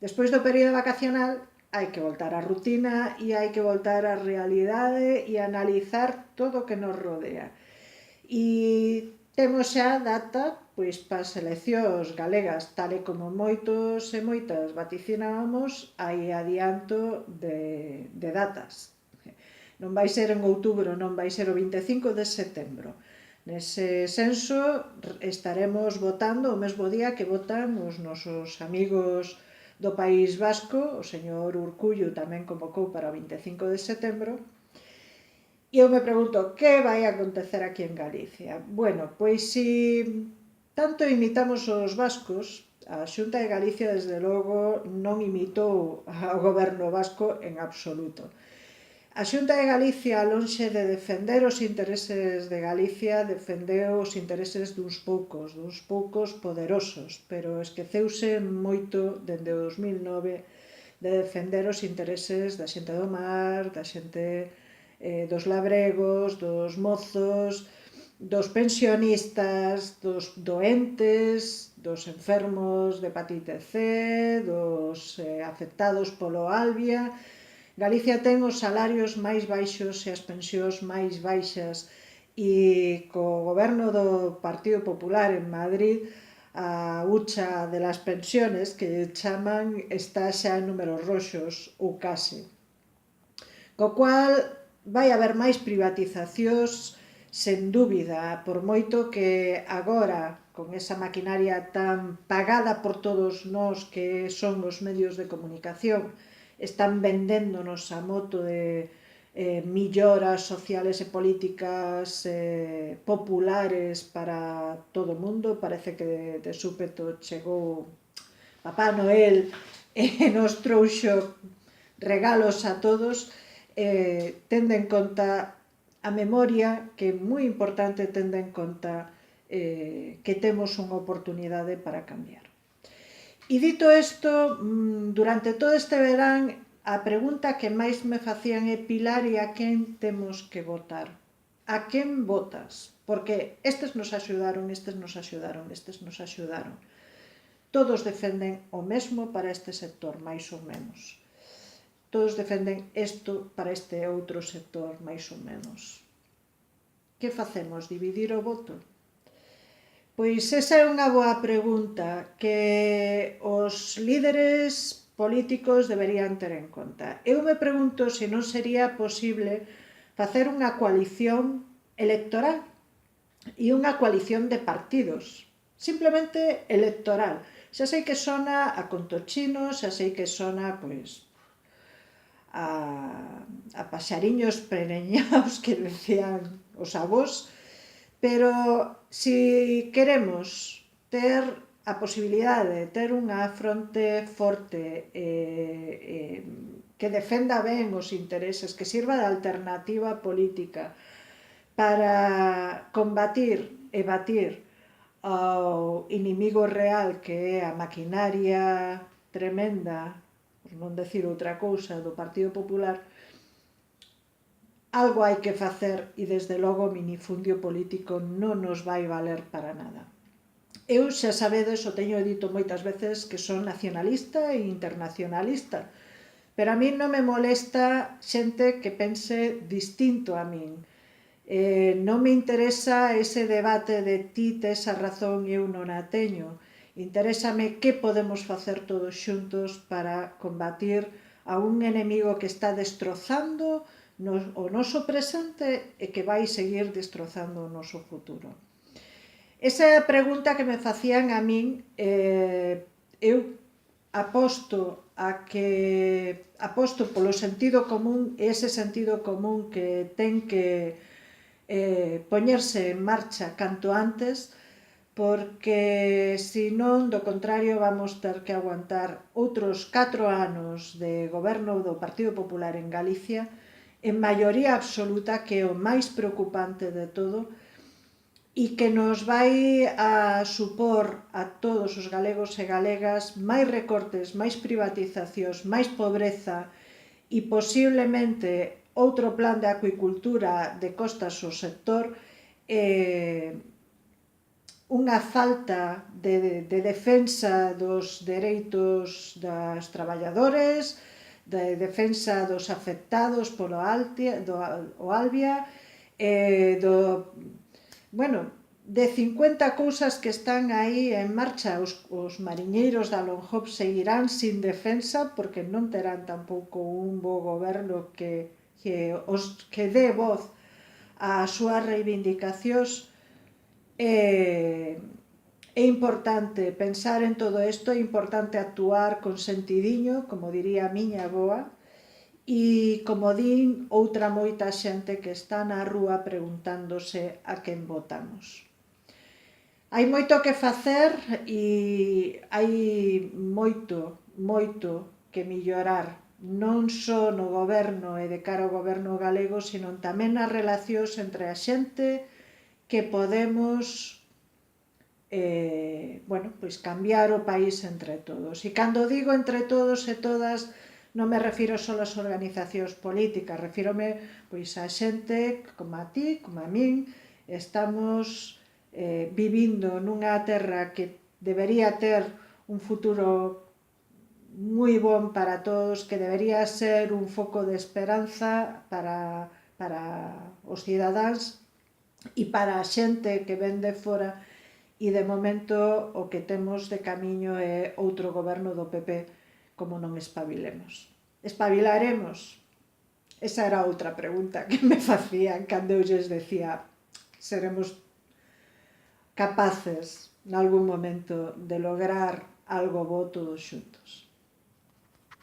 Despois do período vacacional hai que voltar á rutina e hai que voltar á realidade e analizar todo o que nos rodea. E temos xa data pois para as eleccións galegas, tal e como moitos e moitas vaticinábamos, hai adianto de datas. Non vai ser en outubro, non vai ser o 25 de setembro. Nese senso estaremos votando o mesmo día que votan os nosos amigos do País Vasco. O señor Urcullu tamén convocou para o 25 de setembro. E eu me pregunto, que vai acontecer aquí en Galicia? Bueno, pois si tanto imitamos os vascos, a Xunta de Galicia, desde logo, non imitou ao goberno vasco en absoluto. A Xunta de Galicia, lonxe de defender os intereses de Galicia, defendeu os intereses duns poucos poderosos, pero esqueceuse moito dende o 2009 de defender os intereses da xente do mar, da xente dos labregos, dos mozos, dos pensionistas, dos doentes, dos enfermos de hepatite C, dos afectados polo Albia. Galicia ten os salarios máis baixos e as pensións máis baixas, e co goberno do Partido Popular en Madrid a hucha de las pensiones, que chaman, está xa en números roxos ou case. Co cual vai haber máis privatizacións, sen dúbida, por moito que agora, con esa maquinaria tan pagada por todos nós que son os medios de comunicación, están vendéndonos a moto de milloras sociales e políticas populares para todo o mundo. Parece que de súpeto chegou Papá Noel e nos trouxo regalos a todos. Tendo en conta a memoria, que é moi importante, tendo en conta que temos unha oportunidade para cambiar. E dito isto, durante todo este verán, a pregunta que máis me facían é: Pilar, e a quen temos que votar? A quen votas? Porque estes nos axudaron, estes nos axudaron, estes nos axudaron. Todos defenden o mesmo para este sector, máis ou menos. Todos defenden isto para este outro sector, máis ou menos. Que facemos? Dividir o voto? Pois esa é unha boa pregunta que os líderes políticos deberían ter en conta. Eu me pregunto se non sería posible facer unha coalición electoral e unha coalición de partidos, simplemente electoral. Xa sei que sona a conto chino, xa sei que sona pois a paxariños prereñados que decían os avós, pero si queremos ter a posibilidade de ter unha fronte forte que defenda ben os intereses, que sirva de alternativa política para combatir e batir ao inimigo real, que é a maquinaria tremenda, por non decir outra cousa, do Partido Popular, algo hai que facer, e desde logo o minifundio político non nos vai valer para nada. Eu xa sabedes, o teño dito moitas veces, que son nacionalista e internacionalista, pero a min non me molesta xente que pense distinto a min. Non me interesa ese debate de ti tes a razón e eu non a teño. Interésame que podemos facer todos xuntos para combatir a un enemigo que está destrozando o noso presente e que vai seguir destrozando o noso futuro. Esa é a pregunta que me facían a min. Eu aposto polo sentido común, e ese sentido común que ten que poñerse en marcha canto antes, porque senón, do contrario, vamos ter que aguantar outros 4 anos de goberno do Partido Popular en Galicia, en maioría absoluta, que é o máis preocupante de todo, e que nos vai a supor a todos os galegos e galegas máis recortes, máis privatizacións, máis pobreza e posiblemente outro plan de acuicultura de costas ao sector unha falta de defensa dos dereitos das traballadores, de defensa dos afectados polo Alvia, bueno, de 50 cousas que están aí en marcha. Os mariñeiros da Longhop seguirán sin defensa porque non terán tampouco un bo goberno que dé voz ás súas reivindicacións. É importante pensar en todo isto, é importante actuar con sentidiño, como diría a miña avoa, e como din outra moita xente que está na rúa preguntándose a quen votamos. Hai moito que facer e hai moito que mellorar, non só no goberno e de cara ao goberno galego, sino tamén nas relacións entre a xente, que podemos pois cambiar o país entre todos. E cando digo entre todos e todas, non me refiro só ás organizacións políticas, refírome pois a xente como a ti, como a min, estamos vivindo nunha terra que debería ter un futuro moi bon para todos, que debería ser un foco de esperanza para os cidadáns e para a xente que ven de fora, e de momento o que temos de camiño é outro goberno do PP, como non espabilemos. Espabilaremos? Esa era outra pregunta que me facían cando eu lles decía seremos capaces nalgún momento de lograr algo bo todos xuntos.